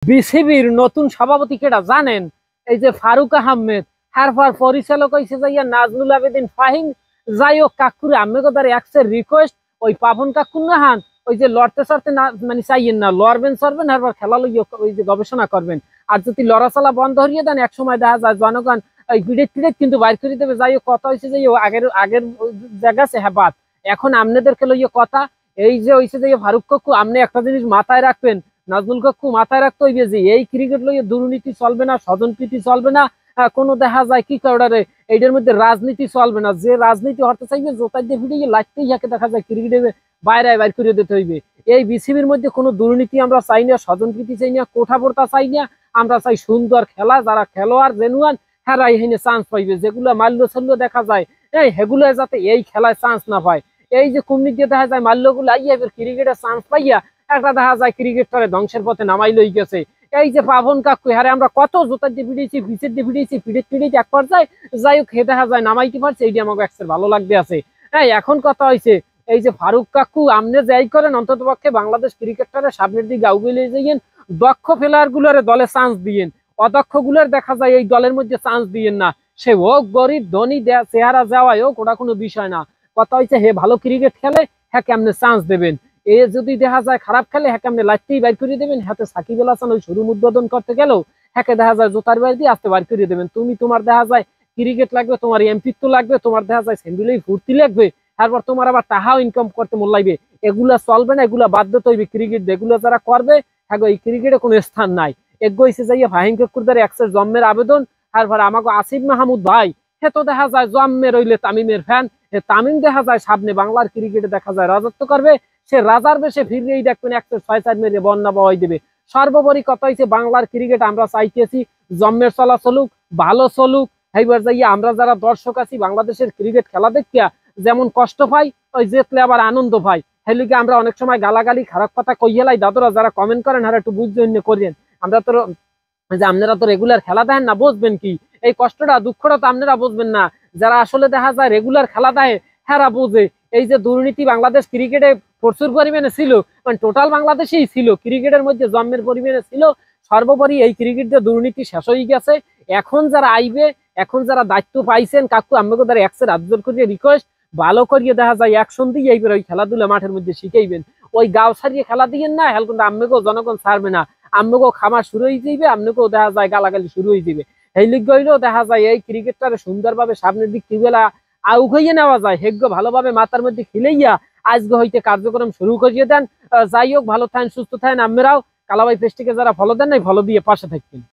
বিসিবির নতুন সভাপতি কেটা জানেন? এই যে ফারুক আহমেদ, হারফার পরিচালক হয়েছে যাইয়া নাজমুল আবেদিন ফাহিম। যাই হোক কাকুরে আমি কথার একসের রিকোয়েস্ট ওই পাবন কাকুর না হান ওই যে লড়তে সরতে না মানে চাইয়েন না, লড়বেন সরবেন হারবার খেলা লইয়া ওই যে গবেষণা করবেন। আর যদি লড়াচলা বন্ধ হরিয়ে দেন এক সময় দেখা যায় জনগণ ওই বিড়েট টিড়েট কিন্তু বাইর করে দেবে। যাই হোক কথা হয়েছে যে আগের আগের জায়গা আছে হ্যাঁ বাদ। এখন আপনাদেরকে লইয়া কথা এই যে হয়েছে যে ফারুক কাকু আপনি একটা জিনিস মাথায় রাখবেন, নাজমুল কাকু মাথায় রাখতে হইবে যে এই ক্রিকেট লইয়ে দুর্নীতি চলবে না, স্বজনপ্রীতি চলবে না, কোনো দেখা যায় কি কাউডারে এইটার মধ্যে রাজনীতি চলবে না। যে রাজনীতি হতে চাইবে জোতার দিয়ে ভিড়িয়ে লাগতেই যাকে দেখা যায় ক্রিকেটে বাইরে বাইর করে দিতে হইবে। এই বিসিবির মধ্যে কোনো দুর্নীতি আমরা চাই না, স্বজনপ্রীতি চাই না, কোঠাপোর্তা চাই না। আমরা চাই সুন্দর খেলা, যারা খেলোয়াড় জেনুয়ান হেরাই হেনে চান্স পাইবে। যেগুলো মাল্য ছাল্য দেখা যায় সেগুলো যাতে এই খেলায় চান্স না পায়। এই যে কুমির দিয়ে দেখা যায় মাল্যগুলো আইয়া ক্রিকেটের চান্স পাইয়া একটা দেখা যায় ক্রিকেটটারে ধ্বংসের পথে নামাই লই গেছে। এই যে পাবন কাকু হারে আমরা কত জোতার দিয়ে ভিড়িয়েছি, পিচের দিয়ে ভিড়িয়েছি, পিড়িতে এক পর্যায়ে যাই হোক হে দেখা যায় নামাইতে পারছে, এইটি আমাকে একসের ভালো লাগতে আছে। হ্যাঁ এখন কথা হয়েছে এই যে ফারুক কাকু আপনি যাই করেন অন্তত পক্ষে বাংলাদেশ ক্রিকেটটারে সামনের দিকে আউগিয়ে যাইয়েন, দক্ষ প্লেয়ার গুলোর দলে চান্স দিয়েন, অদক্ষ গুলোর দেখা যায় এই দলের মধ্যে চান্স দিয়েন না। সে হোক গরিব ধনী চেহারা যাওয়াই হোক ওটা কোনো বিষয় না। কথা হয়েছে হে ভালো ক্রিকেট খেলে হ্যাঁ কেমনে চান্স দেবেন, এ যদি দেখা যায় খারাপ খেলে হ্যাঁ কেমনে লাইটতেই বাইর করে দেবেন। হাতে সাকিব আল হাসান ওই শুরু উদ্বোধন করতে গেলেও হ্যাকে দেখা যায় জোতার বাইর দিয়ে আসতে বাইর করে দেবেন। তুমি তোমার দেখা যায় ক্রিকেট লাগবে, তোমার এমপিত্ব লাগবে, তোমার দেখা যায় স্যান্ডেলেই ফুর্তি লাগবে, তারপর তোমার আবার টাকাও ইনকাম করতে মন লাগবে। এগুলা চলবে না, এগুলা বাধ্যতা হইবে ক্রিকেট। এগুলো যারা করবে হ্যাঁ এই ক্রিকেটে কোনো স্থান নাই। এগোইছে যাইয়া ফাহিম কাকুরদার একসের জন্মের আবেদন। তারপর আমাকে আসিফ মাহমুদ ভাই হে তো দেখা যায় জন্মের রইলে তামিমের ফ্যান। তামিম দেখা যায় সামনে বাংলার ক্রিকেটে দেখা যায় রাজত্ব করবে, সে রাজার বেশে ফিরেই দেখবেন 106 মেরে বন্যা বয় দেবে। সর্বোপরি কথা হয়েছে বাংলার ক্রিকেট আমরা চাইতেছি জন্মের চলা চলুক, ভালো চলুক। এইবার যাইয়া আমরা যারা দর্শক আছি বাংলাদেশের ক্রিকেট খেলা দেখিয়া যেমন কষ্ট পাই ওই জিতলে আবার আনন্দ পাই। হেলিকে আমরা অনেক সময় গালাগালি খারাপ কথা কইয়ালাই দাদুরা যারা কমেন্ট করেন আর একটু বুঝছেন করেন। আমরা তো যে আপনারা তো রেগুলার খেলা দেখেন না, বুঝবেন কি এই কষ্টটা দুঃখটা তো আপনারা বুঝবেন না। যারা আসলে দেখা যায় রেগুলার খেলা দেখে হেরা বুঝে। এই যে দুর্নীতি বাংলাদেশ ক্রিকেটে প্রচুর পরিমাণে ছিল, মানে টোটাল বাংলাদেশেই ছিল, ক্রিকেটের মধ্যে জন্মের পরিমাণে ছিল। সর্বোপরি এই ক্রিকেটে দুর্নীতি শেষ হয়ে গেছে। এখন যারা আইবে, এখন যারা দায়িত্ব পাইছেন কাকু আমাকে তারা একসের আবজোর করিয়ে রিকোয়েস্ট ভালো করিয়ে দেখা যায় অ্যাকশন দিয়ে এইবার ওই খেলাধুলা মাঠের মধ্যে শিখাইবেন। ওই গাও সারিয়ে খেলা দিয়েন না, হেল কিন্তু আমাকেও জনগণ ছাড়বে না। আমাকেও খামার শুরু হয়ে যাইবে, আপনাকেও দেখা যায় গালাগালি শুরু হয়ে যাবে। এই লিগ গইলেও দেখা যায় এই ক্রিকেটটারে সুন্দরভাবে সামনের দিক টিউবেলা আউগাইয়ে নেওয়া যায়। হেগ্য ভালোভাবে মাথার মধ্যে খেলেইয়া আজকে হইতে কার্যক্রম শুরু করিয়ে দেন। যাই হোক ভালো থাকেন, সুস্থ থাকেন। আপনারাও কালাবাই পেজটিকে যারা ফলো দেন নাই ফলো দিয়ে পাশে থাকবেন।